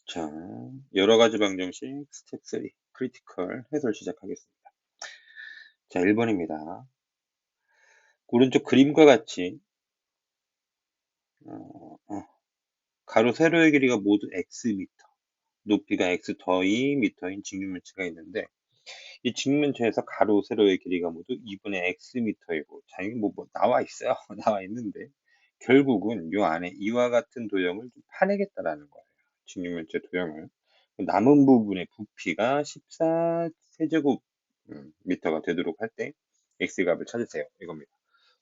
자, 여러 가지 방정식 스텝 3 크리티컬 해설 시작하겠습니다. 자, 1번입니다. 오른쪽 그림과 같이 가로 세로의 길이가 모두 xm, 높이가 x 더이 미터인 직육면체가 있는데 이 직육면체에서 가로 세로의 길이가 모두 2분의 xm이고 자, 이게 뭐 나와 있어요. 나와 있는데 결국은 요 안에 이와 같은 도형을 좀 파내겠다라는 거예요. 직육면체 도형을. 남은 부분의 부피가 14세제곱 미터가 되도록 할 때 x값을 찾으세요. 이겁니다.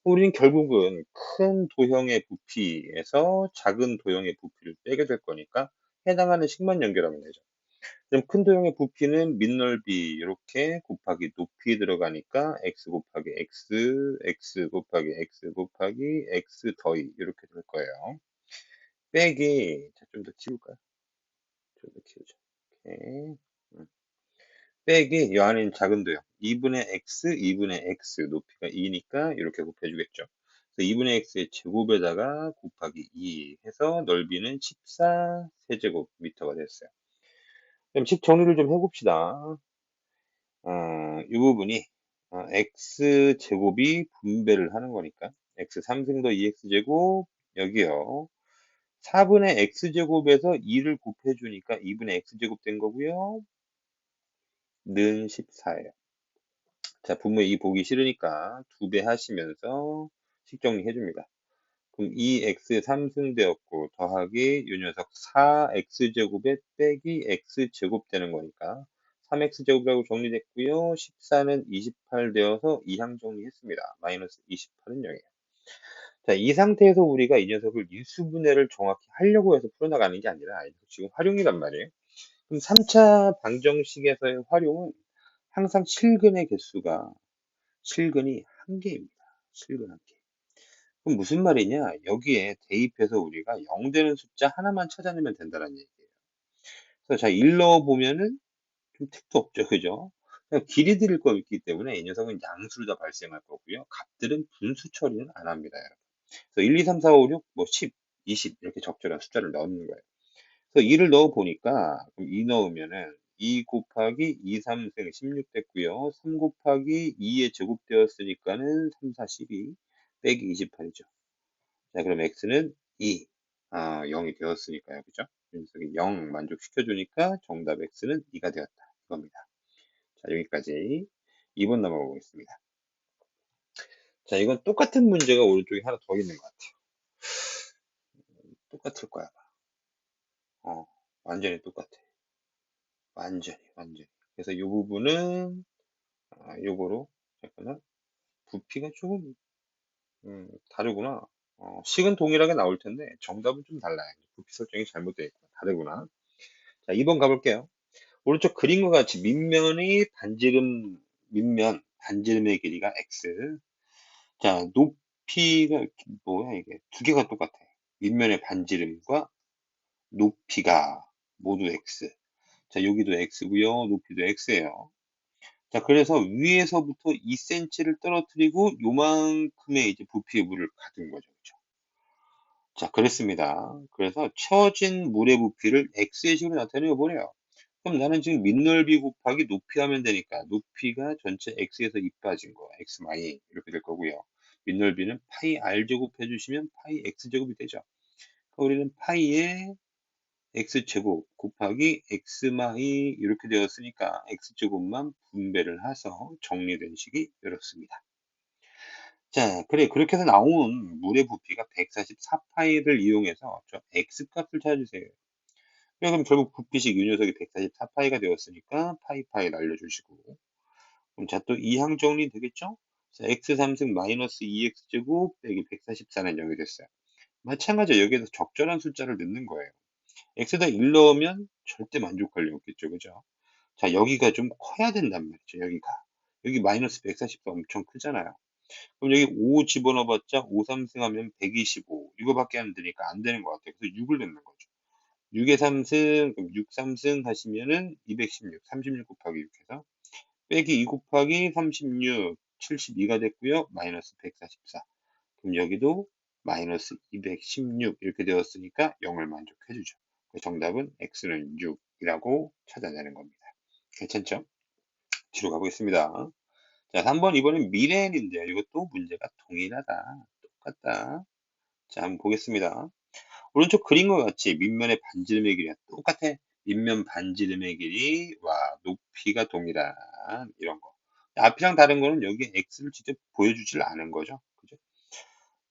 우리는 결국은 큰 도형의 부피에서 작은 도형의 부피를 빼게 될 거니까 해당하는 식만 연결하면 되죠. 그럼 큰 도형의 부피는 밑넓이 이렇게 곱하기 높이 들어가니까 x 곱하기 x, x 곱하기 x 곱하기 x 더이 이렇게 될 거예요. 빼기, 자, 좀 더 키울까요? 좀 더 키우죠. 오케이. 빼기 이 안에 있는 작은 도형 2분의 x, 2분의 x 높이가 2니까 이렇게 곱해주겠죠. 그래서 2분의 x의 제곱에다가 곱하기 2 해서 넓이는 14세제곱미터가 됐어요. 그럼 식 정리를 좀 해봅시다. 이 부분이 x 제곱이 분배를 하는 거니까 x 3승 더 2x 제곱 여기요. 4분의 x 제곱에서 2를 곱해주니까 2분의 x 제곱 된 거고요. 는 14예요. 자, 분모에 2 보기 싫으니까 2배 하시면서 식 정리해 줍니다. 그럼 2x 3승되었고 더하기 이 녀석 4x제곱에 빼기 x제곱 되는 거니까 3x제곱이라고 정리됐고요. 14는 28 되어서 이항 정리했습니다. 마이너스 28은 0이에요. 자, 이 상태에서 우리가 이 녀석을 일수분해를 정확히 하려고 해서 풀어나가는 게 아니라 지금 활용이란 말이에요. 그럼 3차 방정식에서의 활용은 항상 실근의 개수가 실근이 한 개입니다. 실근 한 개. 그럼 무슨 말이냐? 여기에 대입해서 우리가 0 되는 숫자 하나만 찾아내면 된다는 얘기예요. 그래서 자, 1 넣어보면은 좀 택도 없죠. 그죠? 그냥 길이 들일 거기 때문에 이 녀석은 양수로 다 발생할 거고요. 값들은 분수 처리는 안 합니다. 여러분. 그래서 1, 2, 3, 4, 5, 6, 뭐 10, 20 이렇게 적절한 숫자를 넣는 거예요. 그래서 2를 넣어보니까 2 넣으면은 2 곱하기 2, 3승 16 됐고요. 3 곱하기 2에 제곱되었으니까는 3, 4, 12 빼기 28이죠. 자, 그럼 x는 2. 0이 되었으니까요. 그죠? 녀석이 0 만족시켜주니까 정답 x는 2가 되었다. 이겁니다. 자, 여기까지 2번 넘어가 보겠습니다. 자, 이건 똑같은 문제가 오른쪽에 하나 더 있는 것 같아요. 똑같을 거야. 완전히 똑같아. 완전히. 그래서 이 부분은, 요거로, 잠깐만, 부피가 조금, 다르구나. 식은 동일하게 나올 텐데, 정답은 좀 달라요. 부피 설정이 잘못되어 있고, 다르구나. 자, 2번 가볼게요. 오른쪽 그림과 같이 밑면 반지름의 길이가 x. 자, 높이가 뭐야 이게 두 개가 똑같아. 밑면의 반지름과 높이가 모두 x. 자, 여기도 x고요, 높이도 x예요. 자, 그래서 위에서부터 2cm를 떨어뜨리고 요만큼의 이제 부피의 물을 가둔 거죠, 그죠? 자, 그랬습니다. 그래서 채워진 물의 부피를 x의 식으로 나타내 버려요. 그럼 나는 지금 밑넓이 곱하기 높이 하면 되니까 높이가 전체 x에서 2 빠진 거 x 마이 이렇게 될 거고요. 밑넓이는 파이 r 제곱 해주시면 파이 x 제곱이 되죠. 그럼 우리는 파이에 x 제곱 곱하기 x 마이 이렇게 되었으니까 x 제곱만 분배를 해서 정리된 식이 이렇습니다. 자, 그래 그렇게 해서 나온 물의 부피가 144파이를 이용해서 저 x 값을 찾으세요. 그럼 결국 부피식 이 녀석이 144파이가 되었으니까 파이 날려주시고 그럼 자 또 이항 정리 되겠죠? 자, x 3승 마이너스 2x 제곱 빼기 144는 0이 됐어요. 마찬가지로 여기에서 적절한 숫자를 넣는 거예요. x에다 1 넣으면 절대 만족할 리 없겠죠. 그죠? 자, 여기가 좀 커야 된단 말이죠. 여기가. 여기 마이너스 144 엄청 크잖아요. 그럼 여기 5 집어넣어봤자 5 3승 하면 125 이거밖에 안 되니까 안 되는 것 같아요. 그래서 6을 넣는 거죠. 6에 3승, 그럼 6 3승 하시면은 216, 36 곱하기 6 해서 빼기 2 곱하기 36, 72가 됐고요. 마이너스 144. 그럼 여기도 마이너스 216 이렇게 되었으니까 0을 만족해주죠. 정답은 x는 6이라고 찾아내는 겁니다. 괜찮죠? 뒤로 가보겠습니다. 자, 3번 이번엔 미래엔인데요. 이것도 문제가 동일하다. 똑같다. 자, 한번 보겠습니다. 오른쪽 그림과 같이 밑면의 반지름의 길이가 똑같아. 밑면 반지름의 길이와 높이가 동일한 이런 거. 앞이랑 다른 거는 여기 x를 직접 보여주질 않은 거죠. 그죠?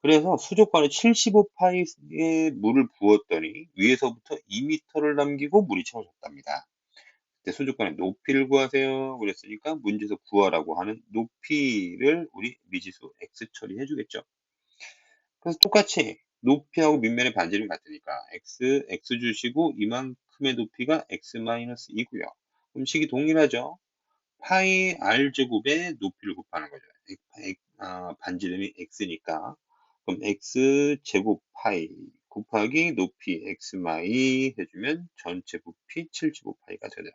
그래서 수족관에 75파이의 물을 부었더니 위에서부터 2m를 남기고 물이 채워졌답니다. 그때 수족관의 높이를 구하세요. 그랬으니까 문제에서 구하라고 하는 높이를 우리 미지수 x 처리해 주겠죠. 그래서 똑같이 높이하고 밑면의 반지름 같으니까 x 주시고 이만큼의 높이가 x-2고요. 그럼 식이 동일하죠. 파이 r 제곱의 높이를 곱하는 거죠. 반지름이 x니까 그럼 x 제곱 파이 곱하기 높이 x-2 해주면 전체 부피 75파이가 되더라.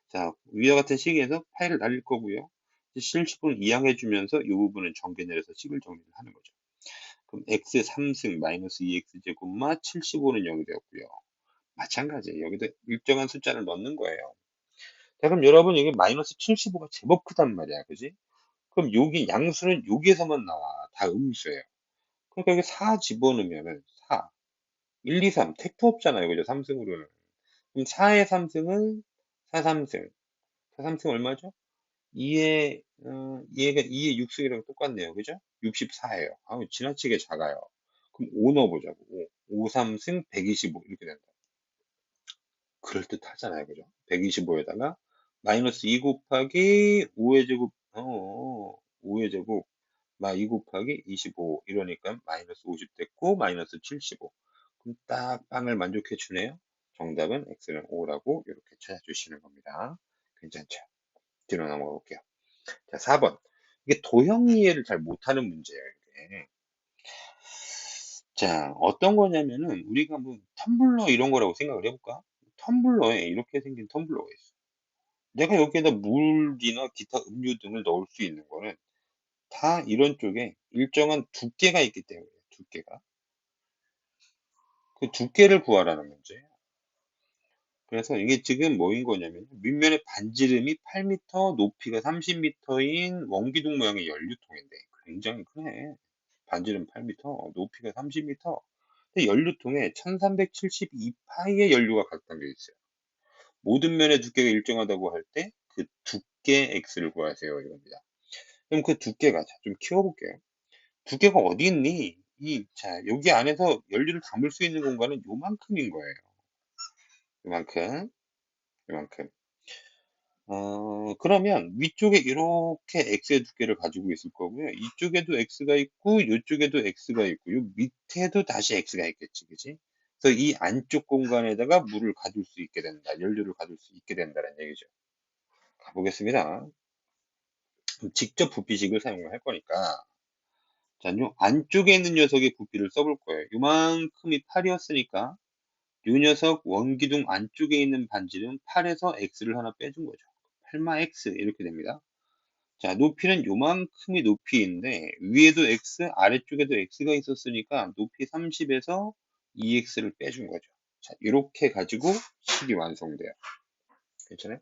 자, 위와 같은 식에서 파이를 날릴 거고요. 실식분을 이항해주면서 이 부분은 전개 내려서 식을 정리를 하는 거죠. 그럼 x 3승 마이너스 2x 제곱마 75는 0이 되었고요. 마찬가지 여기도 일정한 숫자를 넣는 거예요. 자, 그럼 여러분 이게 마이너스 75가 제법 크단 말이야, 그지? 그럼 여기 양수는 여기에서만 나와. 다 음수예요. 그러니까 여기 4 집어넣으면은 4, 1, 2, 3 택도 없잖아요, 그죠? 3승으로는. 그럼 4의 3승은 4, 3승. 4, 3승 얼마죠? 2의 6승이랑 똑같네요, 그죠? 64예요. 아우, 지나치게 작아요. 그럼 5 넣어보자고. 5, 3승 125 이렇게 된다. 그럴듯 하잖아요, 그죠? 125에다가 마이너스 2 곱하기 5의 제곱, 5의 제곱, 2 곱하기 25 이러니까 마이너스 50 됐고 마이너스 75. 그럼 딱 빵을 만족해 주네요. 정답은 x는 5라고 이렇게 찾아주시는 겁니다. 괜찮죠? 뒤로 넘어가 볼게요. 자, 4번. 이게 도형 이해를 잘 못하는 문제예요, 이게. 자, 어떤 거냐면은 우리가 뭐 텀블러 이런 거라고 생각을 해볼까? 텀블러에 이렇게 생긴 텀블러가 있어. 내가 여기에다 물이나 기타 음료 등을 넣을 수 있는 거는 다 이런 쪽에 일정한 두께가 있기 때문에 두께가 그 두께를 구하라는 문제예요. 그래서 이게 지금 뭐인 거냐면 밑면의 반지름이 8m, 높이가 30m인 원기둥 모양의 연료통인데 굉장히 크네. 반지름 8m, 높이가 30m. 근데 연료통에 1372파이의 연료가 각당겨 있어요. 모든 면의 두께가 일정하다고 할 때 그 두께 x를 구하세요 이겁니다. 그럼 그 두께가 좀 키워볼게요. 두께가 어디 있니? 자, 여기 안에서 연료를 담을 수 있는 공간은 요만큼인 거예요. 요만큼, 요만큼. 그러면 위쪽에 이렇게 x의 두께를 가지고 있을 거고요. 이쪽에도 x가 있고, 이쪽에도 x가 있고, 요 밑에도 다시 x가 있겠지, 그지? 그래서 이 안쪽 공간에다가 물을 가둘 수 있게 된다. 연료를 가둘 수 있게 된다는 얘기죠. 가보겠습니다. 그럼 직접 부피식을 사용할 거니까. 자, 요 안쪽에 있는 녀석의 부피를 써볼 거예요. 요만큼이 8이었으니까 요 녀석 원기둥 안쪽에 있는 반지름 8에서 x를 하나 빼준 거죠. 8마 x 이렇게 됩니다. 자, 높이는 요만큼이 높이인데 위에도 x, 아래쪽에도 x가 있었으니까 높이 30에서 2x를 빼준 거죠. 자, 이렇게 가지고 식이 완성돼요. 괜찮아요?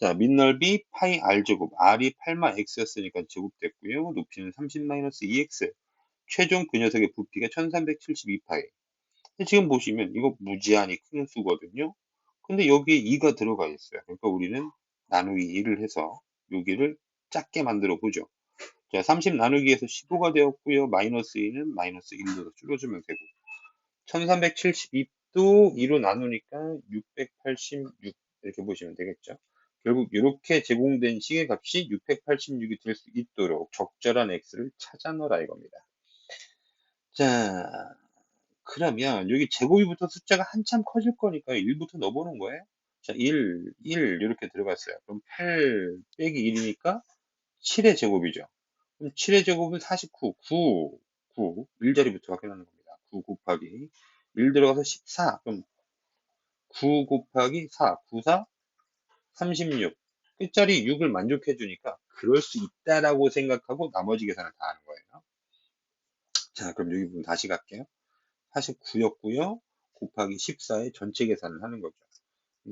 자, 밑넓이 파이 r 제곱, r이 8마 x였으니까 제곱됐고요. 높이는 30-2x. 최종 그 녀석의 부피가 1372파이. 지금 보시면 이거 무지한히 큰 수거든요. 근데 여기에 2가 들어가 있어요. 그러니까 우리는 나누기 2를 해서 여기를 작게 만들어 보죠. 자, 30 나누기에서 15가 되었고요. 마이너스 2는 마이너스 1로 줄여주면 되고 1372도 2로 나누니까 686 이렇게 보시면 되겠죠. 결국 이렇게 제공된 식의 값이 686이 될 수 있도록 적절한 x를 찾아 넣어라 이겁니다. 자, 그러면 여기 제곱이 붙어 숫자가 한참 커질 거니까 1부터 넣어보는 거예요. 자, 1 이렇게 들어갔어요. 그럼 8 빼기 1이니까 7의 제곱이죠. 그럼 7의 제곱은 49, 9, 1자리부터 확인하는 겁니다. 9 곱하기 1 들어가서 14, 그럼 9 곱하기 4, 9, 4, 36. 끝자리 6을 만족해 주니까 그럴 수 있다라고 생각하고 나머지 계산을 다 하는 거예요. 자, 그럼 여기 부분 다시 갈게요. 49였고요. 곱하기 14의 전체 계산을 하는 거죠.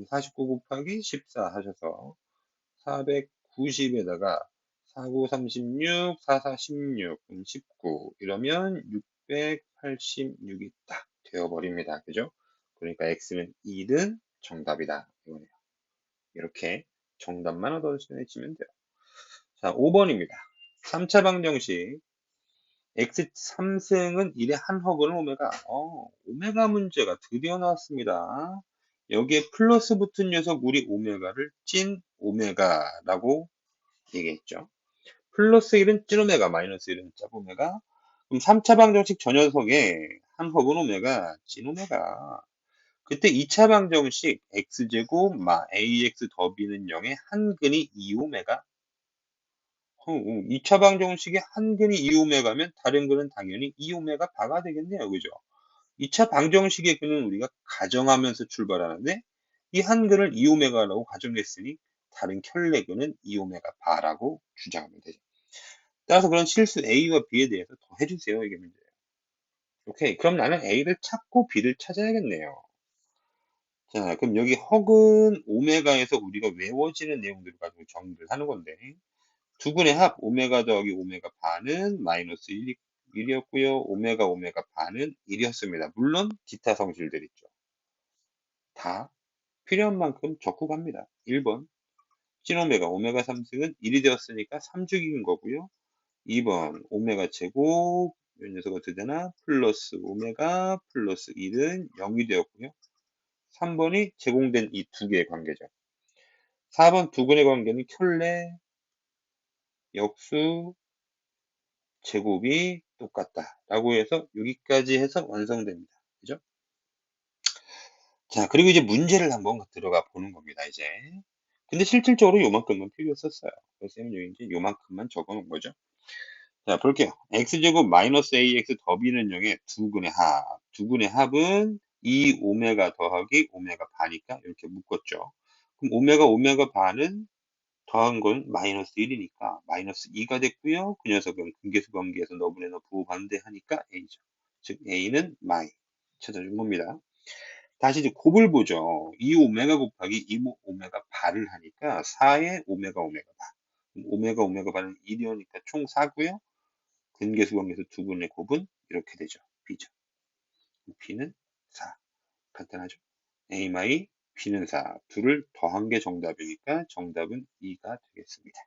49 곱하기 14 하셔서 490에다가 49, 36, 44, 16, 19 이러면 686이 딱 되어버립니다. 그죠? 그러니까 X는 2는 정답이다. 이거네요. 이렇게 정답만 얻어내시면 돼요. 자, 5번입니다. 3차 방정식 x 3승은 1의 한 허근은 오메가. 오메가 문제가 드디어 나왔습니다. 여기에 플러스 붙은 녀석 우리 오메가를 찐 오메가라고 얘기했죠. 플러스 1은 찐 오메가, 마이너스 1은 짭 오메가. 그럼 3차 방정식 저 녀석의 한 허근 오메가, 찐 오메가. 그때 2차 방정식 x제곱 마 ax 더 b는 0의 한근이 2오메가. 2차 방정식의 한근이 2오메가면 다른 근은 당연히 2오메가 바가 되겠네요. 그죠? 2차 방정식의 근은 우리가 가정하면서 출발하는데 이 한근을 2오메가라고 가정했으니 다른 켤레 근은 2오메가 바라고 주장하면 되죠. 따라서 그런 실수 A와 B에 대해서 더 해주세요. 이게 문제예요. 오케이. 그럼 나는 A를 찾고 B를 찾아야겠네요. 자, 그럼 여기 허근 오메가에서 우리가 외워지는 내용들을 가지고 정리를 하는 건데 두근의 합 오메가 더하기 오메가 반은 마이너스 1이었고요. 오메가 오메가 반은 1이었습니다. 물론 기타 성질들 있죠. 다 필요한 만큼 적고 갑니다. 1번 찐 오메가 오메가 3승은 1이 되었으니까 3죽인 거고요. 2번 오메가 제곱 이 녀석 어떻게 되나 플러스 오메가 플러스 1은 0이 되었고요. 3번이 제공된 이 두 개의 관계죠. 4번 두근의 관계는 켤레, 역수, 제곱이 똑같다라고 해서 여기까지 해서 완성됩니다. 그죠? 자, 그리고 이제 문제를 한번 들어가 보는 겁니다, 이제. 근데 실질적으로 요만큼만 필요했었어요. 그래서 여기 이제 요만큼만 적어 놓은 거죠. 자, 볼게요. x제곱 마이너스 ax 더비는 0의 두근의 합. 두근의 합은 2 오메가 더하기 오메가 반이니까 이렇게 묶었죠. 그럼 오메가 오메가 반은 더한 건 마이너스 1이니까 마이너스 2가 됐고요. 그 녀석은 근계수 관계에서 너분의 너 부호 반대하니까 a죠. 즉 a는 마이 찾아준 겁니다. 다시 이제 곱을 보죠. 2 오메가 곱하기 2 오메가 반을 하니까 4의 오메가 오메가 반. 오메가 오메가 반은 1이니까 총 4고요. 근계수 관계에서 두 분의 곱은 이렇게 되죠. b죠. b는 4. 간단하죠. a 마이 b는 4. 둘을 더한 게 정답이니까 정답은 2가 되겠습니다.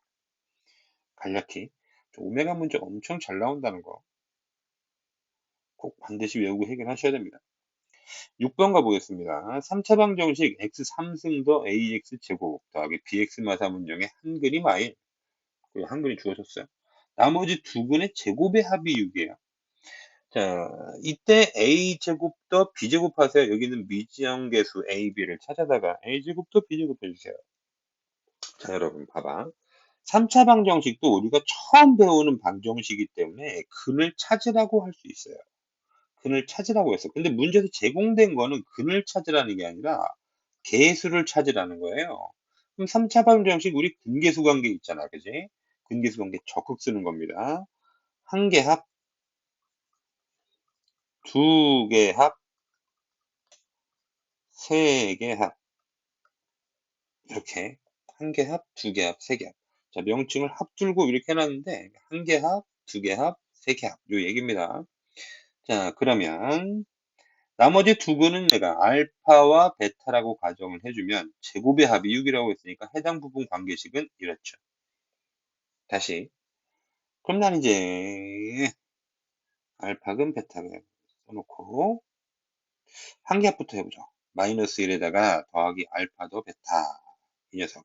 간략히 오메가 문제 엄청 잘 나온다는 거 꼭 반드시 외우고 해결하셔야 됩니다. 6번 가보겠습니다. 3차 방정식 x 3승 더 ax 제곱 더하기 bx 마사 문정의 한근이 마일. 그 한근이 주어졌어요. 나머지 두 근의 제곱의 합이 6이에요. 자, 이때 a 제곱 더 b 제곱 하세요. 여기는 미지형계수 a, b를 찾아다가 a 제곱 더 b 제곱 해주세요. 자, 여러분 봐봐. 3차 방정식도 우리가 처음 배우는 방정식이기 때문에 근을 찾으라고 할 수 있어요. 근을 찾으라고 했어. 근데 문제에서 제공된 거는 근을 찾으라는 게 아니라 개수를 찾으라는 거예요. 그럼 3차 방정식 우리 근계수 관계 있잖아. 그지? 근계수 관계 적극 쓰는 겁니다. 한 개 합, 두 개 합, 세 개 합. 이렇게 한 개 합, 두 개 합, 세 개 합. 자, 명칭을 합줄고 이렇게 해놨는데 한 개 합, 두 개 합, 세 개 합. 요 얘기입니다. 자, 그러면 나머지 두 근은 내가 알파와 베타라고 가정을 해주면 제곱의 합이 6이라고 했으니까 해당 부분 관계식은 이렇죠. 다시. 그럼 난 이제 알파근 베타근 써놓고 한 개 합부터 해보죠. 마이너스 1에다가 더하기 알파 더 베타 이 녀석.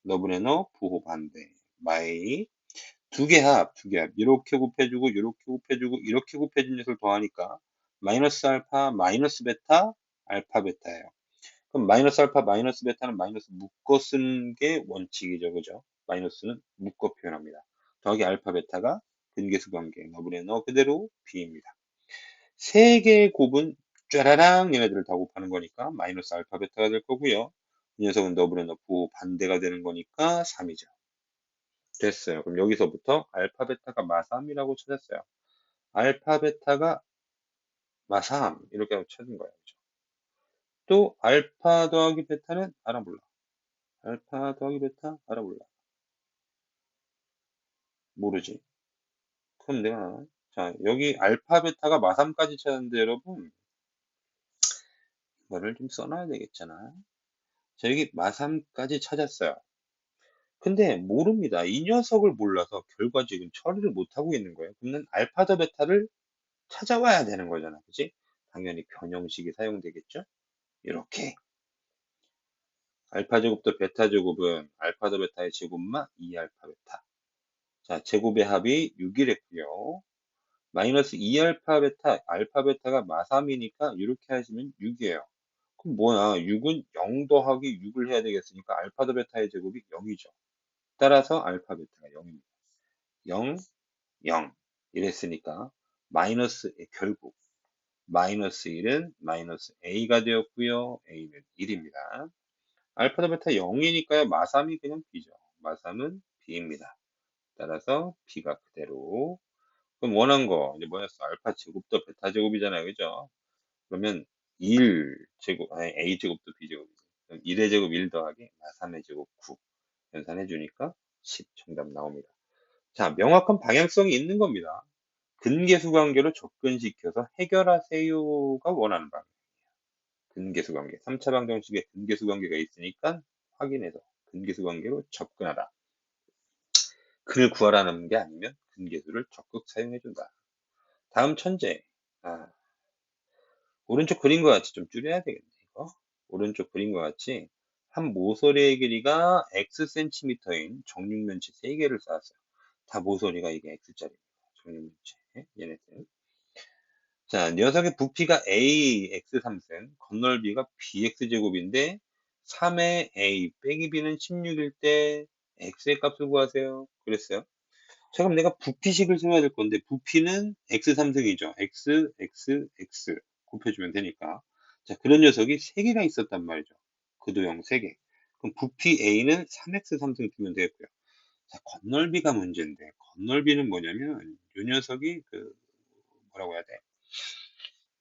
너분의 너 부호 반대 마이 두 개 합, 두 개 합. 이렇게 곱해주고 이렇게 곱해주고 이렇게 곱해준 녀석을 더하니까 마이너스 알파 마이너스 베타 알파 베타예요. 그럼 마이너스 알파, 마이너스 베타는 마이너스 묶어 쓰는 게 원칙이죠. 그죠? 마이너스는 묶어 표현합니다. 더하기 알파, 베타가 근계수 관계. 너분의 너 그대로 b입니다. 세 개의 곱은 쫘라랑 얘네들을 다 곱하는 거니까 마이너스 알파, 베타가 될 거고요. 이 녀석은 너분의 너 부호 반대가 되는 거니까 3이죠. 됐어요. 그럼 여기서부터 알파, 베타가 마3이라고 찾았어요. 알파, 베타가 마3 이렇게 하고 찾은 거예요. 그죠? 또 알파 더하기 베타는 알아 몰라. 알파 더하기 베타 알아 몰라. 모르지. 그럼 내가 자 여기 알파 베타가 마삼까지 찾았는데 여러분 이거를 좀 써놔야 되겠잖아. 자 여기 마삼까지 찾았어요. 근데 모릅니다. 이 녀석을 몰라서 결과 지금 처리를 못하고 있는 거예요. 그러면 알파 더 베타를 찾아와야 되는 거잖아. 그치? 당연히 변형식이 사용되겠죠? 이렇게 알파 제곱 더 베타 제곱은 알파 더 베타의 제곱만 2알파 베타. 자, 제곱의 합이 6이랬고요. 마이너스 2알파 베타, 알파 베타가 마삼이니까 이렇게 하시면 6이에요. 그럼 뭐야? 6은 0 더하기 6을 해야 되겠으니까 알파 더 베타의 제곱이 0이죠. 따라서 알파 베타가 0입니다. 0, 0 이랬으니까 마이너스 결국 마이너스 1은 마이너스 a가 되었고요. a는 1입니다. 알파 더 베타 0이니까요. 마삼이 그냥 b죠. 마삼은 b입니다. 따라서 b가 그대로. 그럼 원한 거 이제 뭐였어? 알파 제곱 더 베타 제곱이잖아요. 그죠? 그러면 1 제곱, 아니 a 제곱 더 b 제곱이죠. 그럼 1의 제곱 1 더하기 마삼의 제곱 9. 연산해 주니까 10 정답 나옵니다. 자, 명확한 방향성이 있는 겁니다. 근계수 관계로 접근시켜서 해결하세요가 원하는 방향. 근계수 관계. 3차 방정식에 근계수 관계가 있으니까 확인해서 근계수 관계로 접근하라. 근을 구하라는 게 아니면 근계수를 적극 사용해준다. 다음 천재. 아, 오른쪽 그림과 같이 좀 줄여야 되겠네, 이거. 오른쪽 그림과 같이 한 모서리의 길이가 X센티미터인 정육면체 3개를 쌓았어요. 다 모서리가 이게 X짜리입니다. 정육면체. 얘네들. 자, 녀석의 부피가 a x 3승, 건널비가 bx 제곱인데 3의 a 빼기 b는 16일 때 x의 값을 구하세요. 그랬어요. 자, 그럼 내가 부피식을 세워야 될 건데 부피는 x 3승이죠. x, x, x 곱해주면 되니까. 자, 그런 녀석이 3개가 있었단 말이죠. 구도형 3개. 그럼 부피 a는 3x 3승 두면 되겠고요. 자, 건널비가 문제인데 건널비는 뭐냐면 이 녀석이 뭐라고 해야 돼?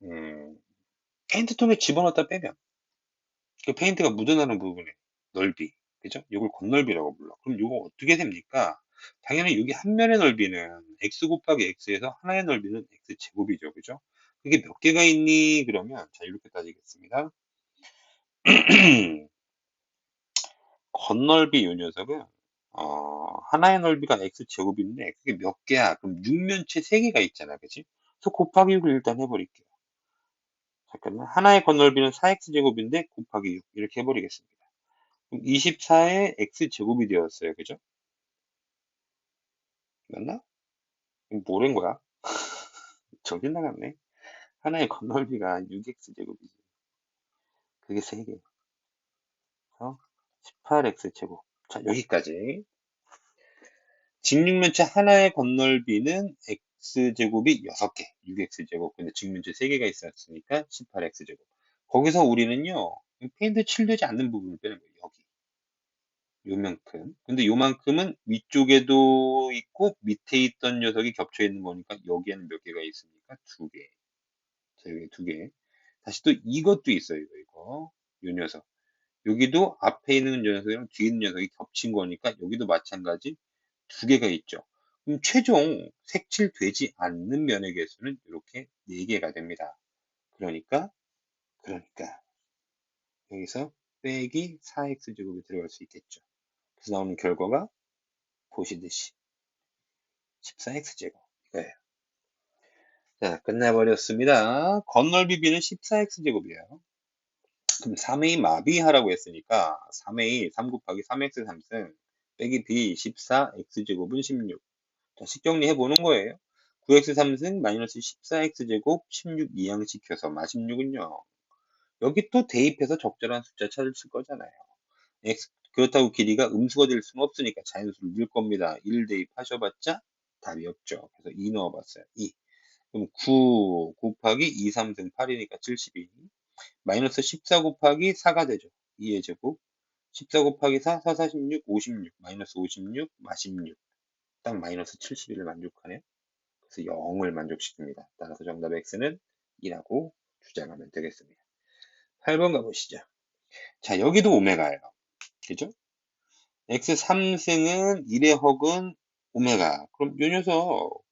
음, 페인트통에 집어넣었다 빼면 그 페인트가 묻어나는 부분의 넓이, 그죠? 이걸 건널비라고 불러. 그럼 이거 어떻게 됩니까? 당연히 여기 한 면의 넓이는 x 곱하기 x에서 하나의 넓이는 x 제곱이죠, 그죠? 그게 몇 개가 있니? 그러면 자 이렇게 따지겠습니다. 건널비 이 녀석은 하나의 넓이가 x 제곱인데 그게 몇 개야? 그럼 6면체 3개가 있잖아, 그치? 그래서 곱하기 6을 일단 해버릴게요. 잠깐만. 하나의 건널비는 4x 제곱인데 곱하기 6 이렇게 해버리겠습니다. 그럼 24의 x제곱이 되었어요. 그죠? 맞나? 이거 뭐란 거야? 정신 나갔네. 하나의 건널비가 6x제곱이지. 그게 3개. 그래서 18x제곱. 자, 여기까지. 직육면체 하나의 건널비는 x제곱이 6개. 6x제곱. 근데 직육면체 3개가 있었으니까 18x제곱. 거기서 우리는요, 페인트 칠되지 않는 부분을 빼는 거예요. 여기. 요만큼. 근데 요만큼은 위쪽에도 있고 밑에 있던 녀석이 겹쳐 있는 거니까 여기에는 몇 개가 있습니까? 2개. 자, 여기 2개. 다시 또 이것도 있어요. 이거. 요 녀석. 여기도 앞에 있는 녀석이랑 뒤에 있는 녀석이 겹친 거니까 여기도 마찬가지 2개가 있죠. 그럼 최종 색칠되지 않는 면의 개수는 이렇게 4개가 됩니다. 그러니까 여기서 빼기 4x제곱이 들어갈 수 있겠죠. 그래서 나오는 결과가 보시듯이 14x제곱 이거예요. 자, 끝내버렸습니다. 건널비 b는 14x제곱이에요. 그럼 3a 마비하라고 했으니까 3a 3 곱하기 3x 3승 빼기 b 14x제곱은 16. 자, 식정리 해보는 거예요. 9x 3승 마이너스 14x제곱 16 이항시켜서 마16은요. 여기 또 대입해서 적절한 숫자 찾을 거잖아요. 그렇다고 길이가 음수가 될 수는 없으니까 자연수를 넣을 겁니다. 1 대입하셔봤자 답이 없죠. 그래서 2 넣어봤어요. 2. 그럼 9 곱하기 2, 3등 8이니까 72. 마이너스 14 곱하기 4가 되죠. 2의 제곱. 14 곱하기 4, 4, 46, 56. 마이너스 56, 마16. 딱 마이너스 71을 만족하네요. 그래서 0을 만족시킵니다. 따라서 정답 X는 2라고 주장하면 되겠습니다. 8번 가보시죠. 자, 여기도 오메가예요. 그죠? x 3승은 1의 허근 오메가. 그럼 요 녀석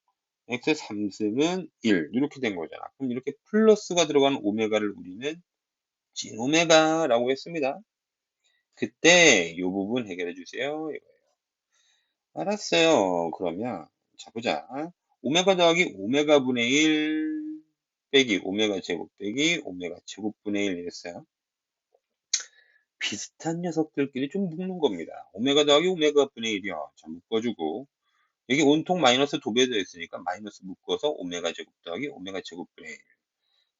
x 3승은 1 이렇게 된 거잖아. 그럼 이렇게 플러스가 들어간 오메가를 우리는 진 오메가라고 했습니다. 그때 이 부분 해결해 주세요. 알았어요. 그러면 자 보자. 오메가 더하기 오메가 분의 1 빼기 오메가 제곱 빼기 오메가 제곱분의 1 이랬어요. 비슷한 녀석들끼리 좀 묶는 겁니다. 오메가 더하기 오메가 분의 1이요. 자, 묶어주고 여기 온통 마이너스 도배되어 있으니까 마이너스 묶어서 오메가 제곱 더하기 오메가 제곱분의 1.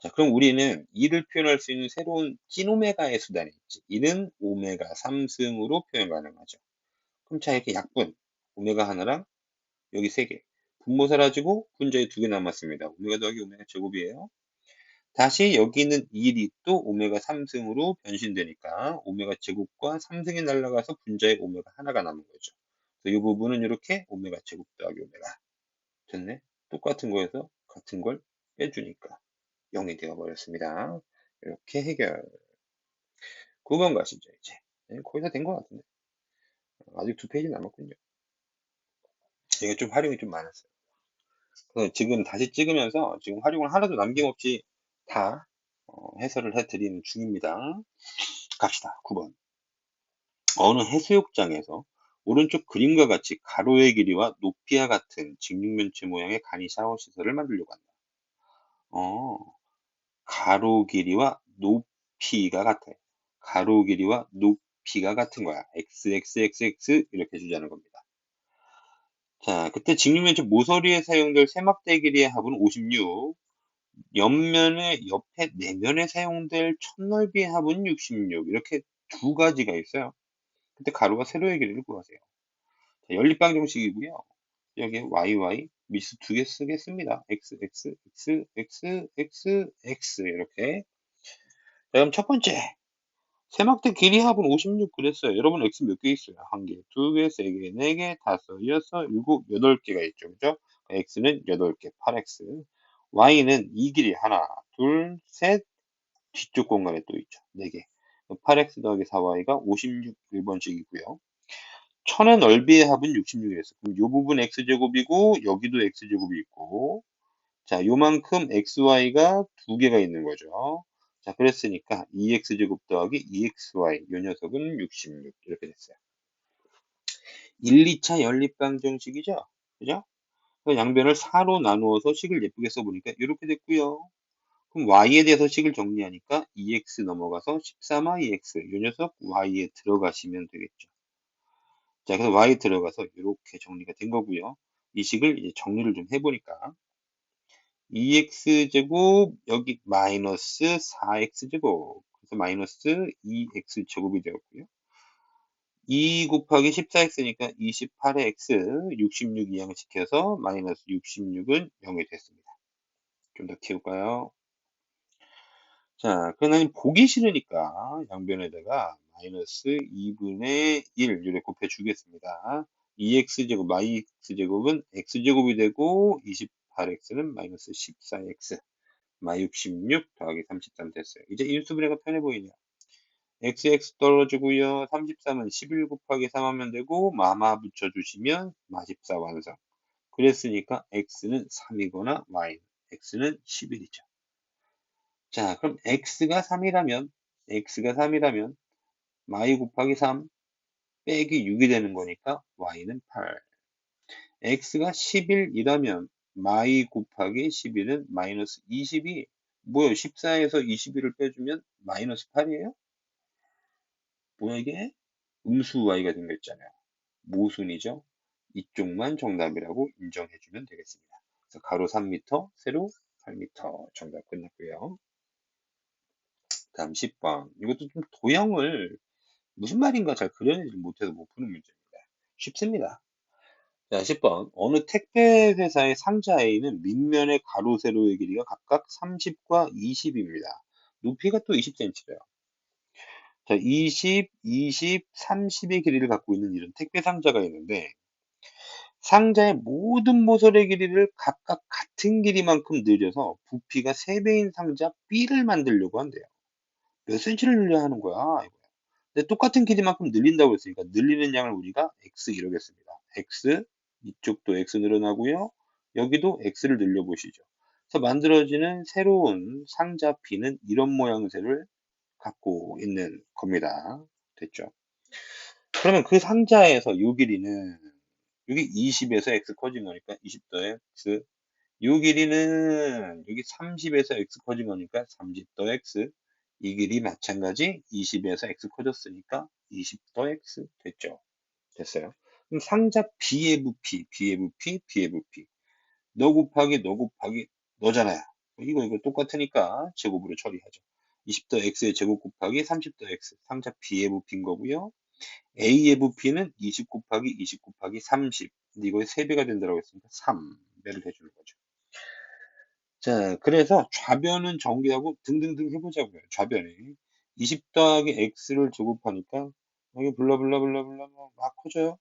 자, 그럼 우리는 이를 표현할 수 있는 새로운 찐 오메가의 수단이 있지. 이는 오메가 3승으로 표현 가능하죠. 그럼 자, 이렇게 약분. 오메가 하나랑 여기 3개. 분모 사라지고 분자에 2개 남았습니다. 오메가 더하기 오메가 제곱이에요. 다시 여기 있는 1이 또 오메가 3승으로 변신되니까 오메가 제곱과 3승이 날아가서 분자에 오메가 하나가 남은 거죠. 그래서 이 부분은 이렇게 오메가 제곱 더하기 오메가. 됐네? 똑같은 거에서 같은 걸 빼주니까 0이 되어버렸습니다. 이렇게 해결. 9번 가시죠, 이제. 네, 거의 다 된 것 같은데. 아직 2페이지 남았군요. 이게 좀 활용이 좀 많았어요. 그래서 지금 다시 찍으면서 지금 활용을 하나도 남김없이 다 해설을 해드리는 중입니다. 갑시다. 9번. 어느 해수욕장에서 오른쪽 그림과 같이 가로의 길이와 높이와 같은 직육면체 모양의 간이 샤워 시설을 만들려고 한다. 어, 가로 길이와 높이가 같아요. 가로 길이와 높이가 같은 거야. xxxx 이렇게 주자는 겁니다. 자, 그때 직육면체 모서리에 사용될 세막대 길이의 합은 56, 옆면에 옆에 내면에 사용될 첫넓이의 합은 66. 이렇게 두 가지가 있어요. 그때 가로가 세로의 길이를 구하세요. 자, 연립방정식이고요. 여기에 yy 미수 2개 쓰겠습니다. x x x x x x 이렇게. 자, 그럼 첫 번째 세막대 길이 합은 56 그랬어요. 여러분 x 몇 개 있어요? 1개, 2개, 3개, 4개, 5, 6, 7, 8개가 있죠. 그죠? x는 8개, 8x. y는 이 길이 하나, 둘, 셋, 뒤쪽 공간에 또 있죠. 4개. 8x 더하기 4y가 56 1번씩이고요. 천의 넓이의 합은 66이었어. 그럼 이 부분 x제곱이고 여기도 x제곱이 있고 자 요만큼 xy가 두 개가 있는 거죠. 자 그랬으니까 2x제곱 더하기 2xy 요 녀석은 66 이렇게 됐어요. 1, 2차 연립방정식이죠. 그죠? 양변을 4로 나누어서 식을 예쁘게 써보니까 이렇게 됐고요. 그럼 y에 대해서 식을 정리하니까 2x 넘어가서 13yx 이 녀석 y에 들어가시면 되겠죠. 자, 그래서 y 들어가서 이렇게 정리가 된 거고요. 이 식을 이제 정리를 좀 해보니까 2x제곱 여기 마이너스 4x제곱 그래서 마이너스 2x제곱이 되었고요. 2 곱하기 14x니까 28의 x 66 이항시켜서 마이너스 66은 0이 됐습니다. 좀 더 키울까요? 자, 그러면 보기 싫으니까 양변에다가 마이너스 2분의 1 이렇게 곱해주겠습니다. 2x제곱, yx제곱은 x제곱이 되고 28x는 마이너스 14x, 마66 더하기 33 됐어요. 이제 인수분해가 편해 보이네요. xx 떨어지고요. 33은 11 곱하기 3 하면 되고 마마 붙여주시면 마14 완성. 그랬으니까 x는 3이거나 y는 x는 11이죠. 자, 그럼 x가 3이라면 y 곱하기 3 빼기 6이 되는 거니까 y는 8. x가 11이라면 y 곱하기 11은 마이너스 22. 뭐요? 14에서 21을 빼주면 마이너스 8이에요? 뭐야 이게? 음수 y가 된 거 있잖아요. 모순이죠? 이쪽만 정답이라고 인정해주면 되겠습니다. 그래서 가로 3m, 세로 8m 정답 끝났고요. 다음 10번. 이것도 좀 도형을 무슨 말인가 잘 그려내지 못해서 못 푸는 문제입니다. 쉽습니다. 자, 10번. 어느 택배 회사의 상자 A는 밑면의 가로, 세로의 길이가 각각 30과 20입니다. 높이가 또 20cm래요. 자, 20, 20, 30의 길이를 갖고 있는 이런 택배 상자가 있는데 상자의 모든 모서리의 길이를 각각 같은 길이만큼 늘려서 부피가 3배인 상자 B를 만들려고 한대요. 몇 cm를 늘려야 하는 거야, 이거야. 근데 똑같은 길이만큼 늘린다고 했으니까 늘리는 양을 우리가 x 이러겠습니다. x, 이쪽도 x 늘어나고요. 여기도 x를 늘려보시죠. 그래서 만들어지는 새로운 상자 B는 이런 모양새를 갖고 있는 겁니다. 됐죠? 그러면 그 상자에서 요 길이는 여기 20에서 x 커진 거니까 20 더 x, 요 길이는 여기 30에서 x 커진 거니까 30 더 x, 이 길이 마찬가지 20에서 x 커졌으니까 20 더 x 됐죠. 됐어요. 그럼 상자 B의 부피, B의 부피, B의 부피. 너 곱하기 너 곱하기 너잖아요. 이거 똑같으니까 제곱으로 처리하죠. 20 더 x의 제곱 곱하기 30 더 x. 상자 B의 부피인 거고요. A의 부피는 20 곱하기 20 곱하기 30. 근데 이거의 3배가 된다고 했으니까 3배를 해주는 거죠. 자, 그래서 좌변은 정리하고 등등등 해보자고요. 좌변에 20 더하기 x를 제곱하니까 여기 블라블라블라블라 막 커져요.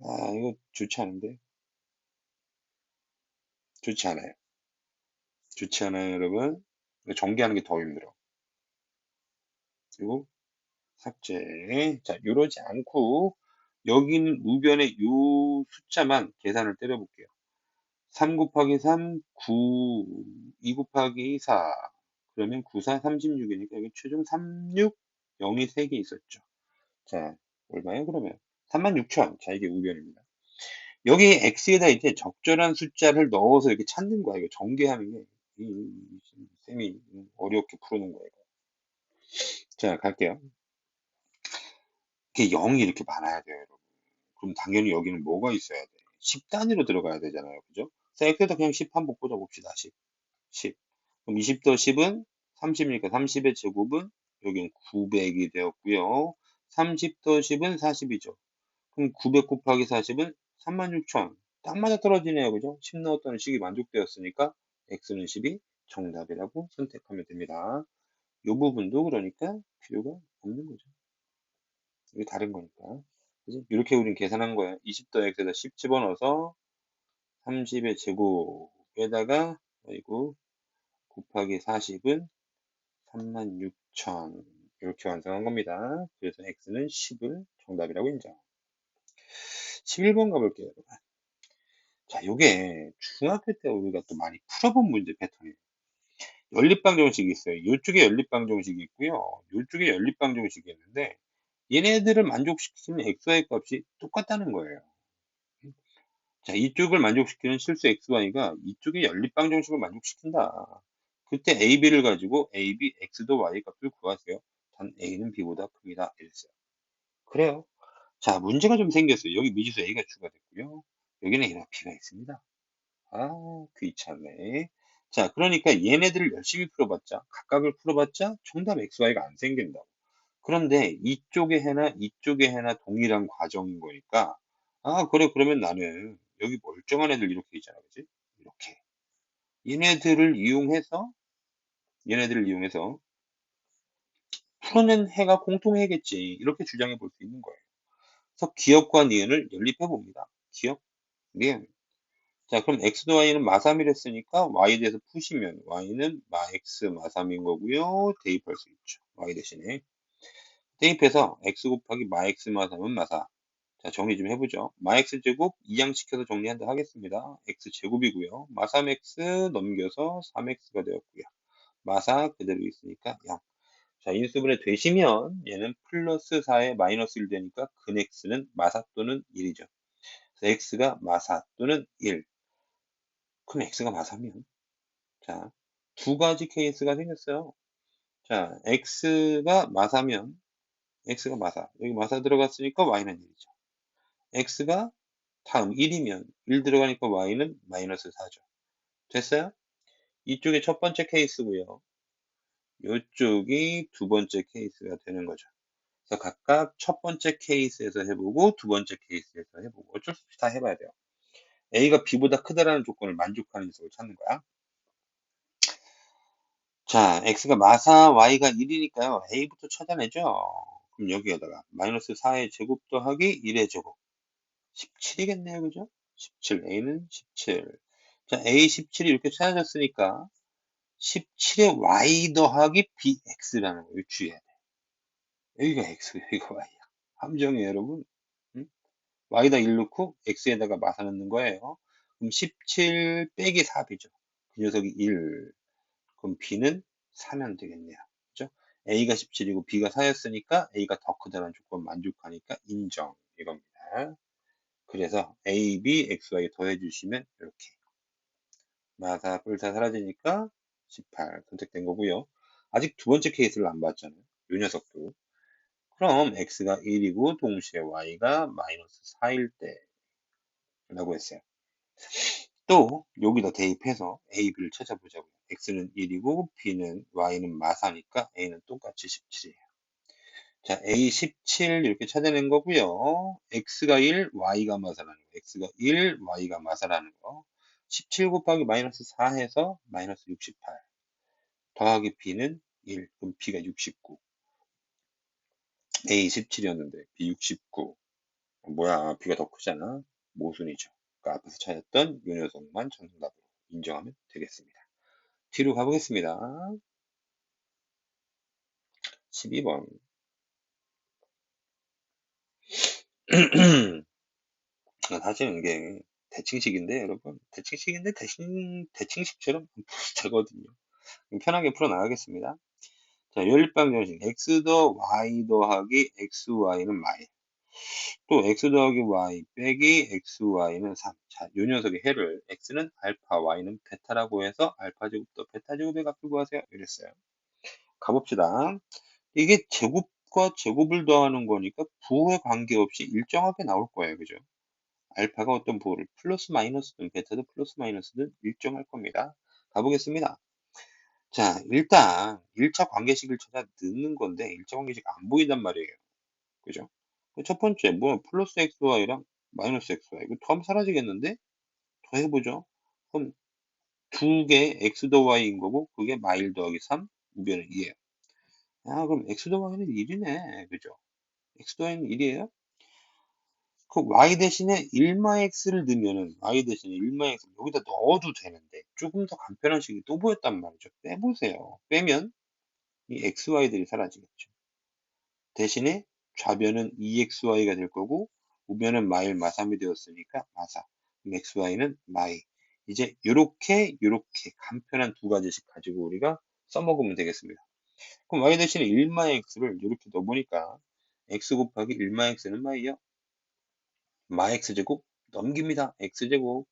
아, 이거 좋지 않은데? 좋지 않아요. 좋지 않아요, 여러분. 이거 전개하는 게 더 힘들어. 그리고 삭제. 자, 이러지 않고 여기는 우변의 요 숫자만 계산을 때려볼게요. 3 곱하기 3, 9, 2 곱하기 4. 그러면 9, 4, 36이니까 여기 최종 36, 0이 3개 있었죠. 자, 얼마예요, 그러면? 36,000. 자, 이게 우변입니다. 여기 x에다 이제 적절한 숫자를 넣어서 이렇게 찾는 거야. 이거 전개하는 게, 쌤이 어렵게 풀어놓은 거예요. 자, 갈게요. 이게 0이 이렇게 많아야 돼요, 여러분. 그럼 당연히 여기는 뭐가 있어야 돼? 10 단위로 들어가야 되잖아요. 그죠? 자, x에다 그냥 10 한번 꽂아봅시다. 10. 10. 그럼 20 더 10은 30이니까 30의 제곱은 여기는 900이 되었고요. 30 더 10은 40이죠. 그럼 900 곱하기 40은 36,000. 딱 맞아 떨어지네요. 그죠? 10 넣었던 식이 만족되었으니까 x는 10이 정답이라고 선택하면 됩니다. 이 부분도 그러니까 필요가 없는 거죠. 이게 다른 거니까. 그지? 이렇게 우린 계산한 거예요. 20 더 x에다 10 집어넣어서 30의 제곱에다가 이거 곱하기 40은 36,000 이렇게 완성한 겁니다. 그래서 x는 10을 정답이라고 인정. 11번 가볼게요. 자, 요게 중학교 때 우리가 또 많이 풀어본 문제 패턴이에요. 연립방정식이 있어요. 이쪽에 연립방정식이 있고요. 이쪽에 연립방정식이 있는데 얘네들을 만족시키는 xy 값이 똑같다는 거예요. 자, 이쪽을 만족시키는 실수 xy가 이쪽의 연립방정식을 만족시킨다. 그때 a, b를 가지고 a, b, x 도 y 값을 구하세요. 단 a는 b보다 큽니다. 이랬어요. 그래요. 자, 문제가 좀 생겼어요. 여기 미지수 a가 추가됐고요. 여기는 a와 b가 있습니다. 아, 귀찮네. 자, 그러니까 얘네들을 열심히 풀어봤자, 각각을 풀어봤자 정답 xy가 안 생긴다고. 그런데 이쪽에 해나 이쪽에 해나 동일한 과정인 거니까, 아, 그래, 그러면 나는 여기 멀쩡한 애들 이렇게 있잖아, 그지? 이렇게. 얘네들을 이용해서, 얘네들을 이용해서 풀어낸 해가 공통해겠지. 이렇게 주장해 볼 수 있는 거예요. 그래서 기억과 니은을 연립해 봅니다. 기억, 니은. 자, 그럼 x도 y는 마3이라 했으니까 y에 대해서 푸시면 y는 마 x 마3인 거고요. 대입할 수 있죠. y 대신에. 대입해서 x 곱하기 마 x 마3은 마4. 자, 정리 좀 해보죠. 마 x제곱 이항시켜서 정리한다 하겠습니다. x제곱이고요. 마3x 넘겨서 3x가 되었고요. 마4 그대로 있으니까 0. 자, 인수분해 되시면 얘는 플러스 4에 마이너스 1 되니까 근 x는 마4 또는 1이죠. 그래서 x가 마4 또는 1. 그럼 x가 마3이면 자, 두 가지 케이스가 생겼어요. 자, x가 마사면, x가 마사. 여기 마사 들어갔으니까 y는 1이죠. x가 다음 1이면 1 들어가니까 y는 마이너스 4죠. 됐어요? 이쪽이 첫 번째 케이스고요. 이쪽이 두 번째 케이스가 되는 거죠. 그래서 각각 첫 번째 케이스에서 해보고 두 번째 케이스에서 해보고 어쩔 수 없이 다 해봐야 돼요. a가 b보다 크다라는 조건을 만족하는 녀석을 찾는 거야. 자, x가 마사 y가 1이니까요. a부터 찾아내죠. 그럼 여기에다가 마이너스 4의 제곱 더하기 1의 제곱. 17이겠네요. 그죠? 17. a는 17. 자, a 17이 이렇게 찾아졌으니까 17에 y 더하기 bx라는 거, 이거 주의해야 돼. 여기가 x, 여기가 y야. 함정이에요, 여러분. 응? y에다 1 넣고 x에다가 마사 넣는 거예요. 그럼 17 빼기 4b죠. 그 녀석이 1. 그럼 b는 4면 되겠네요. 그죠? a가 17이고 b가 4였으니까 a가 더 크다는 조건 만족하니까 인정. 이겁니다. 그래서 a, b, x, y 더해주시면 이렇게 마사, 뿔사 사라지니까 18 선택된 거고요. 아직 두 번째 케이스를 안 봤잖아요. 요 녀석도. 그럼 x가 1이고 동시에 y가 마이너스 4일 때 라고 했어요. 또 여기다 대입해서 a, b를 찾아보자고요. x는 1이고 b는 y는 마사니까 a는 똑같이 17이에요. 자, a 17 이렇게 찾아낸 거고요. x가 1, y가 마사라는 거. x가 1, y가 마사라는 거. 17 곱하기 마이너스 4 해서 마이너스 68 더하기 b는 1, 그럼 b가 69. a 17이었는데 b 69. 뭐야, b가 더 크잖아. 모순이죠. 그 앞에서 찾았던 요 녀석만 정답으로 인정하면 되겠습니다. 뒤로 가보겠습니다. 12번. 사실은 이게 대칭식인데, 여러분. 대칭식인데, 대칭식처럼 비슷하거든요. 편하게 풀어나가겠습니다. 자, 연립방정식. x 더 y 더하기 xy는 마이. 또 x 더하기 y 빼기 xy는 3. 자, 요 녀석의 해를 x는 알파, y는 베타라고 해서 알파 제곱 더 베타 제곱의 값을 구하세요. 이랬어요. 가봅시다. 이게 제곱과 제곱을 더하는 거니까 부호에 관계없이 일정하게 나올 거예요. 그죠? 알파가 어떤 부호를 플러스 마이너스든 베타든 플러스 마이너스든 일정할 겁니다. 가보겠습니다. 자, 일단 1차 관계식을 찾아 넣는 건데 1차 관계식 안 보인단 말이에요. 그죠? 첫 번째 뭐 플러스 xy랑 마이너스 xy 이거 더하면 사라지겠는데? 더 해보죠. 그럼 두 개 x 더 y인 거고 그게 마일 더하기 3 우변은 2예요. 아, 그럼 x 더 y는 1이네. 그죠? x 더 y는 1이에요? 그 y 대신에 1마 x를 넣으면은 y 대신에 1마 x를 여기다 넣어도 되는데 조금 더 간편한 식이 또 보였단 말이죠. 빼보세요. 빼면 이 xy들이 사라지겠죠. 대신에 좌변은 2xy가 될 거고 우변은 마일 마삼이 되었으니까 마사. xy는 마이. 이제 요렇게 간편한 두 가지씩 가지고 우리가 써먹으면 되겠습니다. 그럼 y 대신에 1마 x를 이렇게 넣어보니까 x 곱하기 1마 x는 마이요. 마 x제곱 넘깁니다. x제곱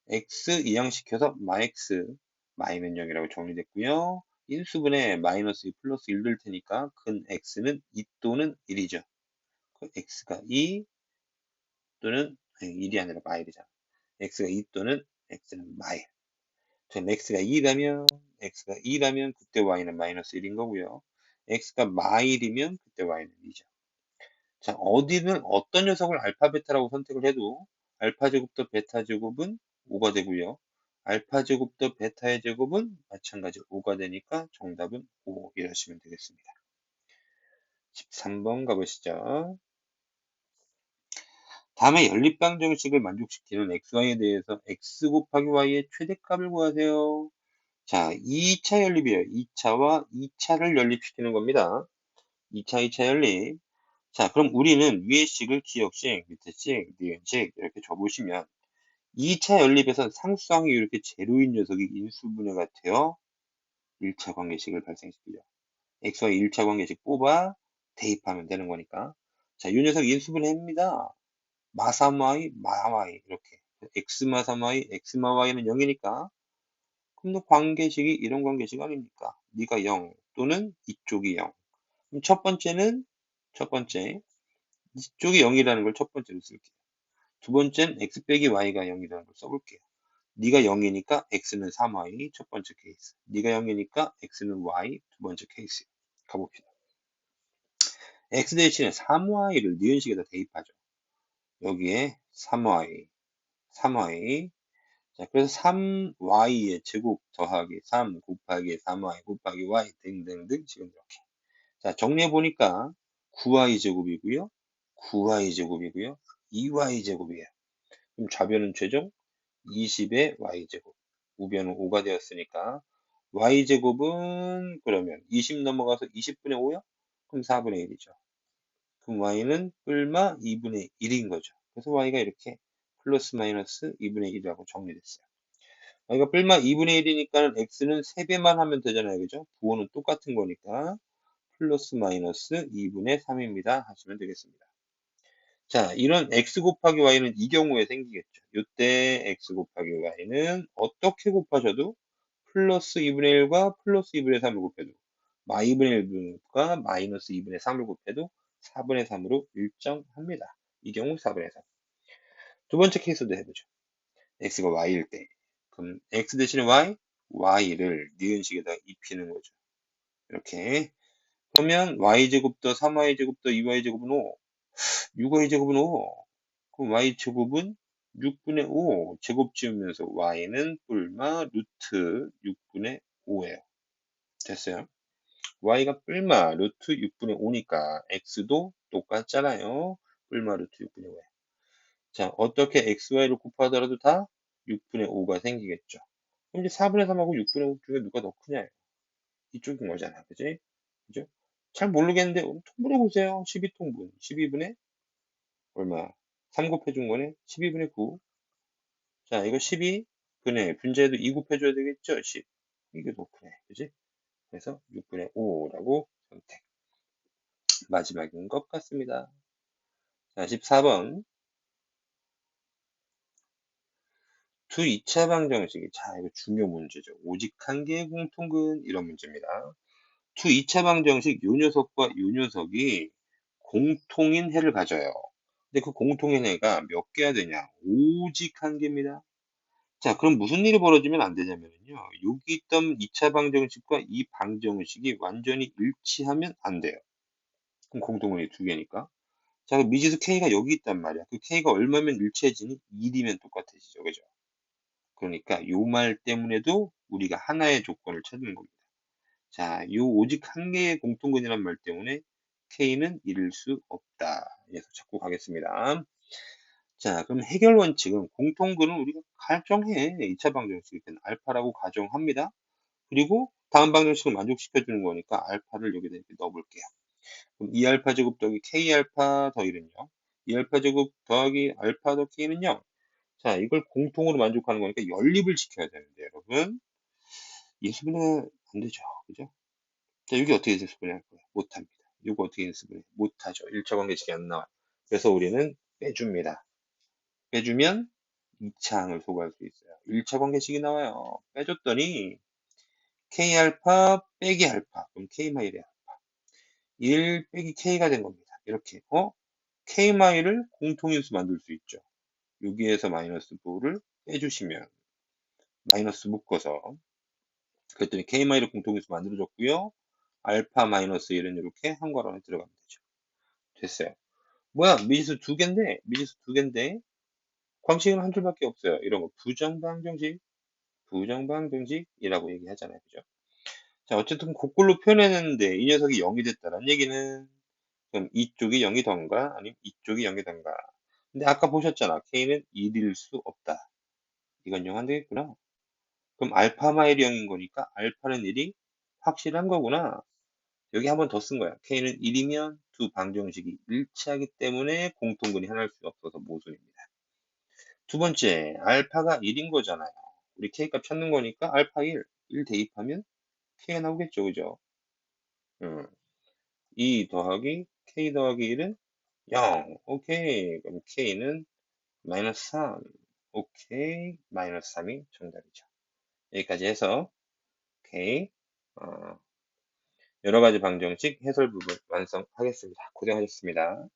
x 이항시켜서 마 x 마이는 0이라고 정리됐고요. 인수분해 마이너스 2 플러스 1 될 테니까 근 x는 2 또는 1이죠. 그 x가 2 또는 1이 아니라 마일이잖아. x가 2 또는 x는 마일. 그럼 x가 2라면 그때 y는 마이너스 1인 거고요. x가 마일이면 그때 y는 2죠. 자, 어디는 어떤 녀석을 알파 베타라고 선택을 해도 알파 제곱 더 베타 제곱은 5가 되고요. 알파 제곱 더 베타의 제곱은 마찬가지로 5가 되니까 정답은 5 이러시면 되겠습니다. 13번 가보시죠. 다음에 연립방정식을 만족시키는 xy에 대해서 x 곱하기 y의 최대값을 구하세요. 자, 2차 연립이에요. 2차와 2차를 연립시키는 겁니다. 2차, 2차 연립. 자, 그럼 우리는 위의 식을 기역식, 밑에 식, 니은식 이렇게 줘보시면 2차 연립에서 상수항이 이렇게 제로인 녀석이 인수분해가 되어 1차 관계식을 발생시키죠. xy 1차 관계식 뽑아 대입하면 되는 거니까. 자, 이 녀석 인수분해입니다. 마삼y, 마y 이렇게 x마 3y, x마 y는 0이니까 그럼 너 관계식이 이런 관계식 아닙니까? 네가 0 또는 이쪽이 0. 그럼 첫 번째 이쪽이 0이라는 걸 첫 번째로 쓸게요. 두 번째는 x 빼기 y가 0이라는 걸 써볼게요. 네가 0이니까 x는 3y 첫 번째 케이스. 네가 0이니까 x는 y 두 번째 케이스. 가봅시다. x 대신에 3y를 니은식에다 대입하죠. 여기에 3y. 자, 그래서 3y의 제곱 더하기 3 곱하기 3y 곱하기 y 등등등 지금 이렇게. 자, 정리해보니까 9y 제곱이고요. 9y 제곱이고요. 2y 제곱이에요. 그럼 좌변은 최종 20의 y제곱. 우변은 5가 되었으니까 y제곱은 그러면 20 넘어가서 20분의 5요? 그럼 4분의 1이죠. 그럼 y는 뿔마 2분의 1인 거죠. 그래서 y가 이렇게 플러스 마이너스 2분의 1이라고 정리됐어요. y가 뿔마 2분의 1이니까 x는 3배만 하면 되잖아요. 그죠? 부호는 똑같은 거니까 플러스 마이너스 2분의 3입니다. 하시면 되겠습니다. 자, 이런 x 곱하기 y는 이 경우에 생기겠죠. 이때 x 곱하기 y는 어떻게 곱하셔도 플러스 2분의 1과 플러스 2분의 3을 곱해도 -2분의 1과 마이너스 2분의 3을 곱해도 4분의 3으로 일정합니다. 이 경우 4분의 3. 두 번째 케이스도 해보죠. x가 y일 때. 그럼 x 대신에 y를 니은식에다 입히는 거죠. 이렇게. 그러면 y제곱 더 3y제곱 더 2y제곱은 5. 6y제곱은 5. 그럼 y제곱은 6분의 5 제곱 지으면서 y는 뿔마 루트 6분의 5예요. 됐어요? y가 뿔마 루트 6분의 5니까 x도 똑같잖아요. 뿔마 루트 6분의 5. 자, 어떻게 xy를 곱하더라도 다 6분의 5가 생기겠죠. 그럼 이제 4분의 3하고 6분의 5 중에 누가 더 크냐? 이쪽인 거잖아. 그지? 그죠? 잘 모르겠는데 통분해 보세요. 12통분. 12분의 얼마? 3 곱해준 거네. 12분의 9. 자, 이거 12분의 분자에도 2 곱해줘야 되겠죠? 10. 이게 더 크네. 그지? 그래서 6분의 5라고 선택. 마지막인 것 같습니다. 자, 14번. 두 2차 방정식이, 자, 이거 중요 문제죠. 오직 한 개의 공통근, 이런 문제입니다. 두 2차 방정식 요 녀석과 요 녀석이 공통인 해를 가져요. 근데 그 공통인 해가 몇 개야 되냐? 오직 한 개입니다. 자, 그럼 무슨 일이 벌어지면 안 되냐면요. 여기 있던 2차 방정식과 이 방정식이 완전히 일치하면 안 돼요. 그럼 공통근이 두 개니까. 자, 그 미지수 K가 여기 있단 말이야. 그 K가 얼마면 일치해지니? 1이면 똑같아지죠. 그죠? 그러니까 요 말 때문에도 우리가 하나의 조건을 찾는 겁니다. 자, 요 오직 한 개의 공통근이란 말 때문에 K는 이룰 수 없다. 그래서 찾고 가겠습니다. 자, 그럼 해결 원칙은 공통근은 우리가 가정해. 2차 방정식일 때는 알파라고 가정합니다. 그리고 다음 방정식을 만족시켜주는 거니까 알파를 여기다 이렇게 넣어볼게요. 그럼 2알파 제곱 더하기 K알파 더 1은요. 2알파 제곱 더하기 알파 더 K는요. 자, 이걸 공통으로 만족하는 거니까 연립을 시켜야 되는데, 여러분. 인수분해 안 되죠. 그죠? 자, 이게 어떻게 인수분해할 거예요? 못합니다. 이거 어떻게 인수분해? 못하죠. 1차 관계식이 안 나와요. 그래서 우리는 빼줍니다. 빼주면 2차 항을 소구할 수 있어요. 1차 관계식이 나와요. 빼줬더니 K알파 빼기 알파. 그럼 K마일이야. 1 빼기 K가 된 겁니다. 이렇게. K마일을 공통인수 만들 수 있죠. 여기에서 마이너스 9를 빼주시면 마이너스 묶어서 그랬더니 K마일을 공통인수 만들어졌고요. 알파 마이너스 1은 이렇게 한 괄호 안에 들어가면 되죠. 됐어요. 뭐야? 미지수 두 개인데 광식은 한 줄밖에 없어요. 이런 거 부정방정식이라고 얘기하잖아요. 그죠? 자, 어쨌든 곡글로 표현했는데 이 녀석이 0이 됐다는 얘기는 그럼 이쪽이 0이 던가 아니면 이쪽이 0이 던가. 근데 아까 보셨잖아. K는 1일 수 없다. 이건 0 안 되겠구나. 그럼 알파 마일이 0인 거니까 알파는 1이 확실한 거구나. 여기 한 번 더 쓴 거야. K는 1이면 두 방정식이 일치하기 때문에 공통근이 하나일 수 없어서 모순입니다. 두 번째, 알파가 1인 거잖아요. 우리 K 값 찾는 거니까 알파 1 대입하면 K가 나오겠죠. 그죠? 음, 2 더하기 K 더하기 1은 0. 오케이. 그럼 K는 마이너스 3. 오케이. 마이너스 3이 정답이죠. 여기까지 해서 오케이. 여러 가지 방정식 해설 부분 완성하겠습니다. 고생하셨습니다.